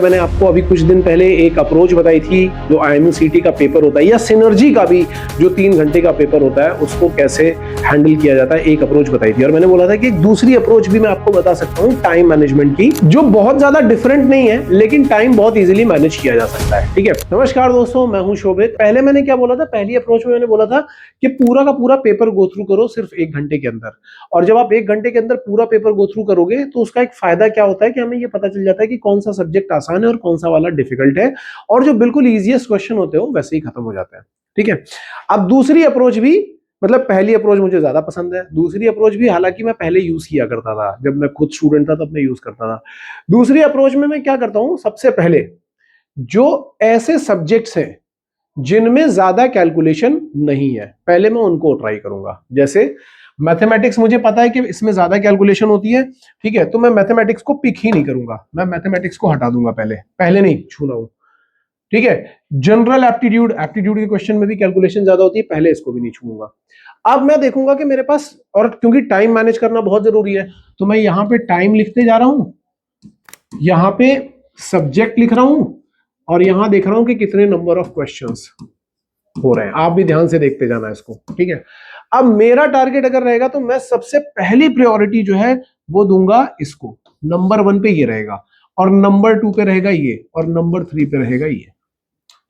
मैंने आपको अभी कुछ दिन पहले एक अप्रोच बताई थी, जो IMUCT का पेपर होता है या सिनर्जी का भी जो 3 घंटे का पेपर होता है, उसको कैसे हैंडल किया जाता है, एक अप्रोच बताई थी। और मैंने बोला था कि एक दूसरी अप्रोच भी मैं आपको बता सकता हूँ टाइम मैनेजमेंट की, जो बहुत ज्यादा डिफरेंट नहीं है, लेकिन टाइम बहुत इजीली मैनेज किया जा सकता है। ठीक है, नमस्कार दोस्तों, मैं हूं शोभित। पहले मैंने क्या बोला था, पहली अप्रोच में मैंने बोला था कि पूरा का पूरा पेपर गो थ्रू करो सिर्फ 1 घंटे के अंदर। और जब आप 1 घंटे के अंदर पूरा पेपर गो थ्रू करोगे तो उसका एक फायदा क्या होता है कि हमें ये पता चल जाता है कि कौन सा सब्जेक्ट आसान है और कौन सा वाला डिफिकल्ट है, और जो बिल्कुल इजीएस्ट क्वेश्चन होते हो वैसे ही खत्म हो जाते हैं। ठीक है, अब दूसरी अप्रोच भी, मतलब पहली अप्रोच मुझे ज्यादा पसंद है, दूसरी अप्रोच भी हालांकि मैं पहले यूज किया करता था, जब मैं खुद स्टूडेंट था तब मैं यूज करता था। दूसरी अप्रोच में मैं क्या करता हूं, सबसे पहले जो ऐसे सब्जेक्ट्स हैं जिनमें ज्यादा कैलकुलेशन नहीं है, पहले मैं उनको ट्राई करूंगा। जैसे मैथमेटिक्स, मुझे पता है कि इसमें ज्यादा कैलकुलेशन होती है, ठीक है, तो मैं मैथमेटिक्स को पिक ही नहीं करूंगा, मैं मैथमेटिक्स को हटा दूंगा, पहले नहीं छूना हूं। ठीक है, जनरल एप्टीट्यूड, एप्टीट्यूड के क्वेश्चन में भी कैलकुलेशन ज्यादा होती है, पहले इसको भी नहीं छूंगा। अब मैं देखूंगा कि मेरे पास, और क्योंकि टाइम मैनेज करना बहुत जरूरी है, तो मैं यहां पे टाइम लिखते जा रहा हूं, यहां पे सब्जेक्ट लिख रहा हूं, और यहां देख रहा हूं कि कितने नंबर ऑफ क्वेश्चंस हो रहे हैं। आप भी ध्यान से देखते जाना इसको। ठीक है, अब मेरा टारगेट अगर रहेगा तो मैं सबसे पहली प्रायोरिटी जो है वो दूंगा इसको। नंबर 1 पे ये रहेगा, और नंबर 2 पे रहेगा ये, और नंबर 3 पे रहेगा ये।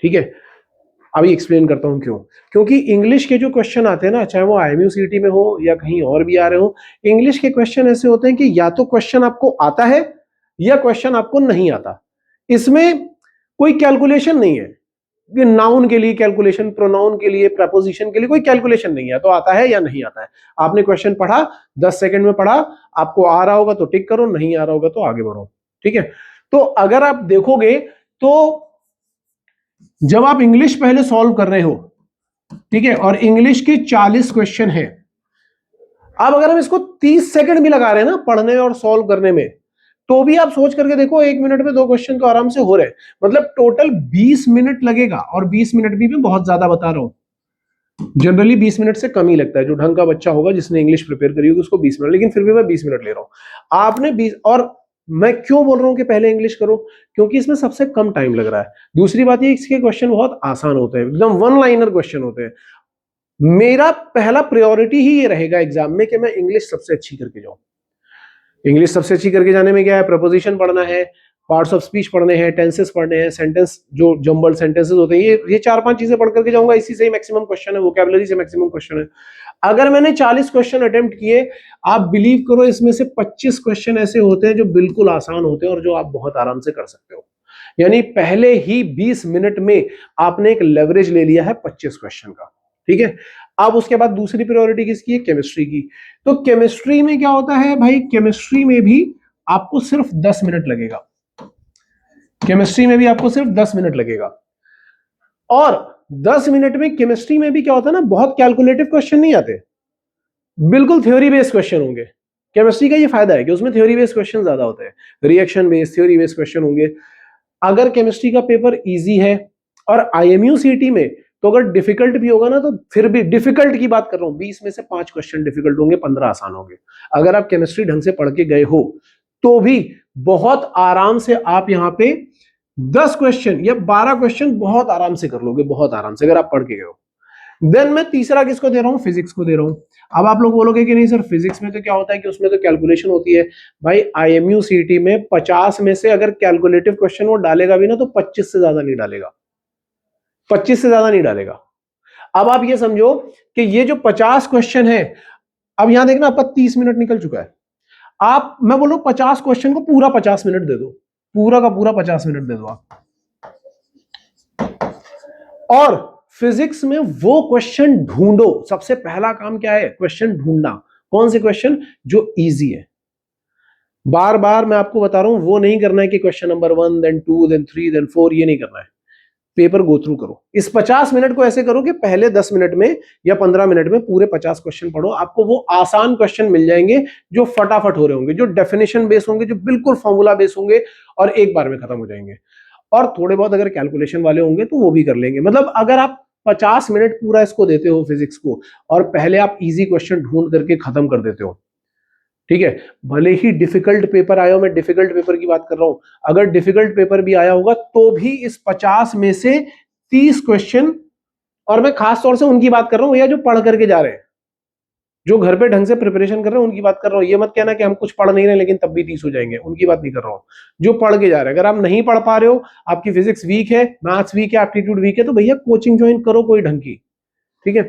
ठीक है, अभी एक्सप्लेन करता हूं क्यों। क्योंकि इंग्लिश के जो क्वेश्चन आते हैं ना, चाहे वो IMUCT में हो या कहीं और भी आ रहे हो, इंग्लिश के क्वेश्चन ऐसे होते हैं कि या तो क्वेश्चन आपको आता है या क्वेश्चन आपको नहीं आता। इसमें कोई कैलकुलेशन नहीं है, नाउन के लिए कैलकुलेशन, प्रोनाउन के लिए, प्रपोजिशन के लिए कोई कैलकुलेशन नहीं है, तो आता है या नहीं आता है। आपने क्वेश्चन पढ़ा, 10 सेकंड में पढ़ा, आपको आ रहा होगा तो टिक करो, नहीं आ रहा होगा तो आगे बढ़ो। ठीक है, तो अगर आप देखोगे तो जब आप इंग्लिश पहले सॉल्व कर रहे हो, ठीक है, और इंग्लिश के 40 क्वेश्चन है, अब अगर हम इसको 30 सेकंड भी लगा रहे हैं ना पढ़ने और सॉल्व करने में, तो भी आप सोच करके देखो 1 मिनट में 2 क्वेश्चन तो आराम से हो रहे हैं। मतलब टोटल 20 मिनट लगेगा, और 20 मिनट भी मैं बहुत ज्यादा बता रहा हूं, जनरली 20 मिनट से कम ही लगता है। जो ढंग का बच्चा होगा जिसने इंग्लिश प्रिपेयर करी होगी उसको 20 मिनट, लेकिन फिर भी मैं 20 मिनट ले रहा हूं। आपने 20, और मैं क्यों बोल रहा हूं कि पहले इंग्लिश करो, क्योंकि इसमें सबसे कम टाइम लग रहा है। दूसरी बात ये, इसके क्वेश्चन बहुत आसान होते हैं, एकदम वन लाइनर क्वेश्चन होते हैं। मेरा पहला प्रायोरिटी ही ये रहेगा एग्जाम में कि मैं इंग्लिश सबसे अच्छी करके जाऊं। इंग्लिश सबसे अच्छी करके जाने में क्या है, प्रपोजिशन पढ़ना है, पार्ट्स ऑफ स्पीच पढ़ने हैं, टेंसेस पढ़ने हैं, सेंटेंस जो जंबल सेंटेंसेस होते हैं, ये 4-5 चीजें पढ़ करके जाऊंगा। इसी से ही मैक्सिमम क्वेश्चन है, वोकैबुलरी से मैक्सिमम क्वेश्चन है। अगर मैंने 40 क्वेश्चन अटेम्प्ट किए, आप बिलीव करो इसमें से 25 क्वेश्चन ऐसे होते हैं जो बिल्कुल आसान होते हैं और जो आप बहुत आराम से कर सकते हो। यानी पहले ही 20 मिनट में आपने एक लेवरेज ले लिया है 25 क्वेश्चन का। ठीक है, अब उसके बाद दूसरी प्रायोरिटी किसकी है, केमिस्ट्री की। तो केमिस्ट्री में क्या होता है भाई, केमिस्ट्री में भी आपको सिर्फ 10 मिनट लगेगा, केमिस्ट्री में भी आपको सिर्फ 10 मिनट लगेगा। और 10 मिनट में केमिस्ट्री में भी क्या होता है ना, बहुत कैलकुलेटिव क्वेश्चन नहीं आते, बिल्कुल थ्योरी बेस्ड क्वेश्चन होंगे। केमिस्ट्री का ये फायदा है कि उसमें थ्योरी बेस्ड क्वेश्चन ज्यादा होते हैं, reaction based, theory based question होंगे। अगर केमिस्ट्री का पेपर इजी है, और IMUCT में तो अगर डिफिकल्ट भी होगा ना, तो फिर भी, डिफिकल्ट की बात कर रहा हूं, 20 में से 5 क्वेश्चन डिफिकल्ट होंगे, 15 आसान होंगे। अगर आप केमिस्ट्री ढंग से पढ़ के गए हो तो भी बहुत आराम से आप यहां पे 10 क्वेश्चन या 12 क्वेश्चन बहुत आराम से कर लोगे, बहुत आराम से, अगर आप पढ़ के गए हो। देन मैं तीसरा किसको दे रहा हूं, फिजिक्स को दे रहा हूं। अब आप लोग बोलोगे कि नहीं सर, फिजिक्स में तो क्या होता है कि उसमें तो कैलकुलेशन होती है। भाई IMUCT में 50 में से अगर कैलकुलेटिव क्वेश्चन वो डालेगा भी ना, तो 25 से ज्यादा नहीं डालेगा, 25 से ज्यादा नहीं डालेगा। अब आप ये समझो कि ये जो 50 क्वेश्चन है, अब यहां देखना आपका 30 मिनट निकल चुका है। आप, मैं बोलूं 50 क्वेश्चन को पूरा 50 मिनट दे दो, पूरा का पूरा 50 मिनट दे दो आप। और फिजिक्स में वो क्वेश्चन ढूंढो, सबसे पहला काम क्या है, क्वेश्चन ढूंढना। कौन से क्वेश्चन, जो इजी है। बार बार मैं आपको बता रहा हूं, वो नहीं करना है कि question number 1 then 2 then 3 then 4, ये नहीं करना है। पेपर गो थ्रू करो। इस 50 मिनट को ऐसे करो कि पहले 10 मिनट में या 15 मिनट में पूरे 50 क्वेश्चन पढ़ो। आपको वो आसान क्वेश्चन मिल जाएंगे जो फटाफट हो रहे होंगे, जो डेफिनेशन बेस होंगे, जो बिल्कुल फॉर्मूला बेस होंगे, और एक बार में खत्म हो जाएंगे। और थोड़े बहुत अगर कैलकुलेशन वाले होंगे तो वो भी कर लेंगे। मतलब अगर आप 50 मिनट पूरा इसको देते हो फिजिक्स को, और पहले आप इजी क्वेश्चन ढूंढ करके खत्म कर देते हो, ठीक है, भले ही डिफिकल्ट पेपर आया हो, मैं डिफिकल्ट पेपर की बात कर रहा हूं, अगर डिफिकल्ट पेपर भी आया होगा तो भी इस 50 में से 30 क्वेश्चन, और मैं खास तौर से उनकी बात कर रहा हूं भैया जो पढ़ करके जा रहे हैं, जो घर पे ढंग से प्रिपरेशन कर रहे हैं उनकी बात कर रहा हूं। ये मत कहना कि हम कुछ पढ़ नहीं रहे लेकिन तब भी 30 हो जाएंगे, उनकी बात नहीं कर रहा हूं। जो पढ़ के जा रहे हैं, अगर आप नहीं पढ़ पा रहे हो, आपकी फिजिक्स वीक है, मैथ्स वीक है, एप्टीट्यूड वीक है, तो भैया कोचिंग ज्वाइन करो कोई ढंग की, ठीक है।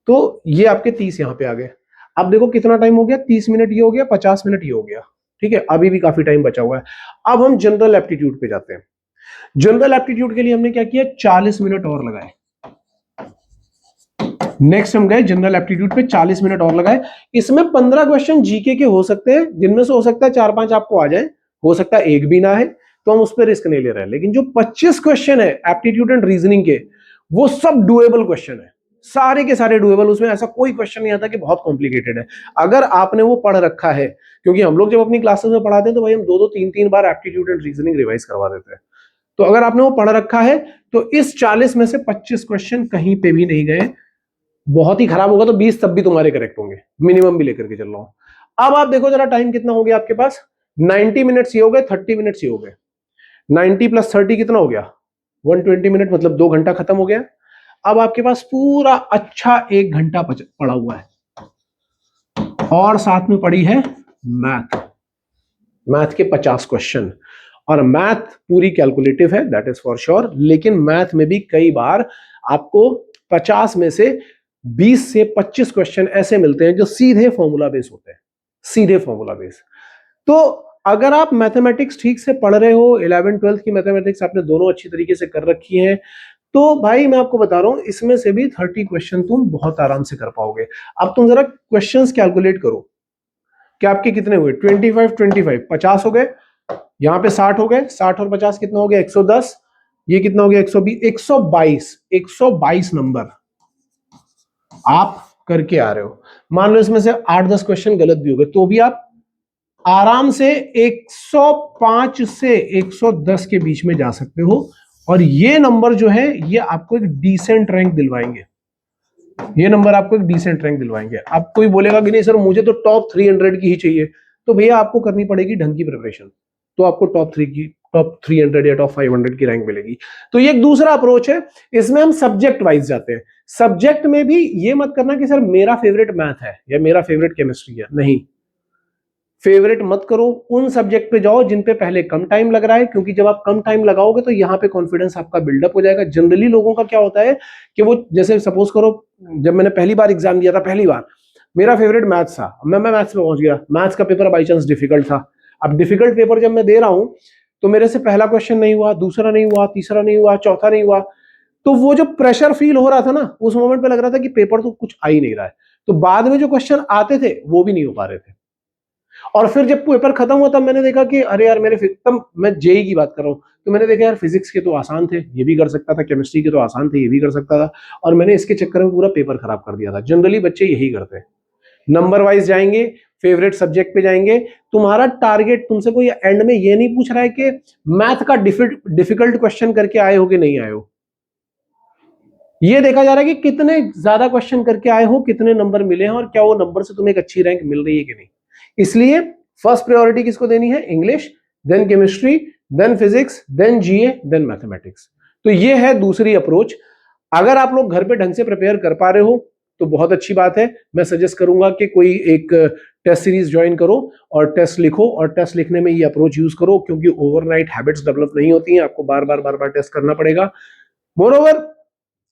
तो ये आपके 30 यहाँ पे आ गए। अब देखो कितना टाइम हो गया, 30 मिनट ये हो गया, 50 मिनट ये हो गया, ठीक है, अभी भी काफी टाइम बचा हुआ है। अब हम जनरल एप्टीट्यूड पे जाते हैं। जनरल एप्टीट्यूड के लिए हमने क्या किया, 40 मिनट और लगाए। नेक्स्ट हम गए जनरल एप्टीट्यूड पे, 40 मिनट और लगाए। इसमें 15 क्वेश्चन जीके के हो सकते हैं, जिनमें से हो सकता है 4-5 आपको आ जाए, हो सकता है एक भी ना है, तो हम उस पर रिस्क नहीं ले रहे हैं। लेकिन जो 25 क्वेश्चन है एप्टीट्यूड एंड रीजनिंग के, वो सब डुएबल क्वेश्चन है, सारे के सारे डुएबल। उसमें ऐसा कोई क्वेश्चन नहीं आता कि बहुत कॉम्प्लिकेटेड है, अगर आपने वो पढ़ रखा है। क्योंकि हम लोग जब अपनी क्लासेस में पढ़ाते हैं तो भाई हम 2-2 3-3 बार एप्टीट्यूड एंड रीजनिंग रिवाइज करवा देते हैं। तो अगर आपने वो पढ़ रखा है तो इस 40 में से 25 क्वेश्चन कहीं पे भी नहीं गए। बहुत ही खराब होगा तो 20 तब भी तुम्हारे करेक्ट होंगे, मिनिमम भी लेकर के चल रहा हूं। अब आप देखो जरा टाइम कितना हो गया आपके पास, 90 मिनट्स ये हो गए, 30 मिनट्स ये हो गए। 90 + 30 कितना हो गया, 120 मिनट, मतलब 2 घंटा खत्म हो गया। अब आपके पास पूरा अच्छा 1 घंटा पड़ा हुआ है, और साथ में पड़ी है मैथ के 50 क्वेश्चन। और मैथ पूरी कैलकुलेटिव है, दैट इज फॉर श्योर। लेकिन मैथ में भी कई बार आपको 50 में से 20 से 25 क्वेश्चन ऐसे मिलते हैं जो सीधे फॉर्मूला बेस होते हैं, सीधे फॉर्मूला बेस। तो अगर आप मैथमेटिक्स ठीक से पढ़ रहे हो, 11th-12th की मैथमेटिक्स आपने दोनों अच्छी तरीके से कर रखी है, तो भाई मैं आपको बता रहा हूं इसमें से भी 30 क्वेश्चन तुम बहुत आराम से कर पाओगे। अब तुम जरा क्वेश्चंस कैलकुलेट करो कि आपके कितने हुए, 25 50 हो गए, यहां पे 60 हो गए, 60 और 50 कितना हो गया, 110, ये कितना हो गया, 120, 122 नंबर आप करके आ रहे हो। मान लो इसमें से 8-10 क्वेश्चन गलत भी हो गए, तो भी आप आराम से 105 से 110 के बीच में जा सकते हो। और ये नंबर जो है ये आपको एक डिसेंट रैंक दिलवाएंगे, ये नंबर आपको एक डिसेंट रैंक दिलवाएंगे। अब कोई बोलेगा कि नहीं सर मुझे तो टॉप 300 की ही चाहिए, तो भैया आपको करनी पड़ेगी ढंग की प्रिपरेशन, तो आपको टॉप 300 या टॉप 500 की रैंक मिलेगी। तो ये एक दूसरा अप्रोच है, इसमें हम सब्जेक्ट वाइज जाते हैं। सब्जेक्ट में भी ये मत करना कि सर मेरा फेवरेट मैथ है या मेरा फेवरेट केमिस्ट्री है, नहीं, फेवरेट मत करो, उन सब्जेक्ट पे जाओ जिन पे पहले कम टाइम लग रहा है। क्योंकि जब आप कम टाइम लगाओगे तो यहाँ पे कॉन्फिडेंस आपका बिल्डअप हो जाएगा। जनरली लोगों का क्या होता है कि वो, जैसे सपोज करो जब मैंने पहली बार एग्जाम दिया था, पहली बार मेरा फेवरेट मैथ्स था, मैं मैथ्स में पहुंच गया, मैथ्स का पेपर बाई चांस डिफिकल्ट था। अब डिफिकल्ट पेपर जब मैं दे रहा हूं तो मेरे से पहला क्वेश्चन नहीं हुआ, दूसरा नहीं हुआ, तीसरा नहीं हुआ, चौथा नहीं हुआ, तो वो जो प्रेशर फील हो रहा था ना, उस मोमेंट पे लग रहा था कि पेपर तो कुछ आ ही नहीं रहा है। तो बाद में जो क्वेश्चन आते थे वो भी नहीं हो पा रहे थे। और फिर जब पेपर खत्म हुआ तब मैंने देखा कि अरे यार मेरे, तब मैं जेई की बात कर रहा हूँ, तो मैंने देखा यार फिजिक्स के तो आसान थे, ये भी कर सकता था, केमिस्ट्री के तो आसान थे, ये भी कर सकता था, और मैंने इसके चक्कर में पूरा पेपर खराब कर दिया था। जनरली बच्चे यही करते हैं, नंबर वाइज जाएंगे, फेवरेट सब्जेक्ट पे जाएंगे। तुम्हारा टारगेट, तुमसे कोई एंड में ये नहीं पूछ रहा है कि मैथ का डिफिकल्ट क्वेश्चन करके आए हो कि नहीं आए हो, ये देखा जा रहा है कि कितने ज्यादा क्वेश्चन करके आए हो, कितने नंबर मिले हैं, और क्या वो नंबर से तुम्हें एक अच्छी रैंक मिल रही है कि नहीं। इसलिए फर्स्ट प्रायोरिटी किसको देनी है, English, then chemistry, then physics, then GA, then mathematics. तो ये है दूसरी अप्रोच। अगर आप लोग घर पे ढंग से प्रिपेयर कर पा रहे हो तो बहुत अच्छी बात है। मैं सजेस्ट करूंगा कि कोई एक टेस्ट सीरीज ज्वाइन करो और टेस्ट लिखो, और टेस्ट लिखने में ये अप्रोच यूज करो, क्योंकि ओवरनाइट हैबिट्स डेवलप नहीं होती हैं, आपको बार बार टेस्ट करना पड़ेगा। मोरओवर,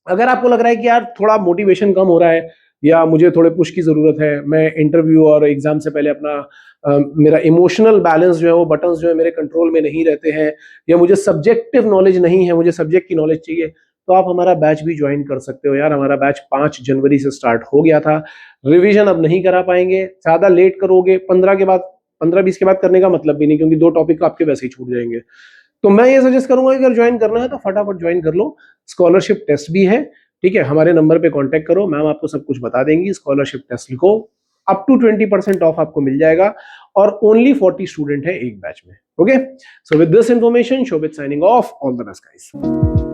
अगर आपको लग रहा है कि यार थोड़ा मोटिवेशन कम हो रहा है या मुझे थोड़े पुश की जरूरत है, मैं इंटरव्यू और एग्जाम से पहले अपना मेरा इमोशनल बैलेंस जो है, वो बटन्स जो है मेरे कंट्रोल में नहीं रहते हैं, या मुझे सब्जेक्टिव नॉलेज नहीं है, मुझे सब्जेक्ट की नॉलेज चाहिए, तो आप हमारा बैच भी ज्वाइन कर सकते हो यार। हमारा बैच 5 जनवरी से स्टार्ट हो गया था। रिवीजन अब नहीं करा पाएंगे, ज्यादा लेट करोगे 15-20 के बाद करने का मतलब भी नहीं, क्योंकि 2 टॉपिक आपके वैसे ही छूट जाएंगे। तो मैं ये सजेस्ट करूंगा कि अगर ज्वाइन करना है तो फटाफट ज्वाइन कर लो। स्कॉलरशिप टेस्ट भी है, ठीक है, हमारे नंबर पे कांटेक्ट करो, मैम आपको सब कुछ बता देंगी। स्कॉलरशिप टेस्ट लिखो, अप टू 20% ऑफ आपको मिल जाएगा, और ओनली 40 स्टूडेंट है एक बैच में। Okay, so with this information, Shobhit signing off, all the best guys.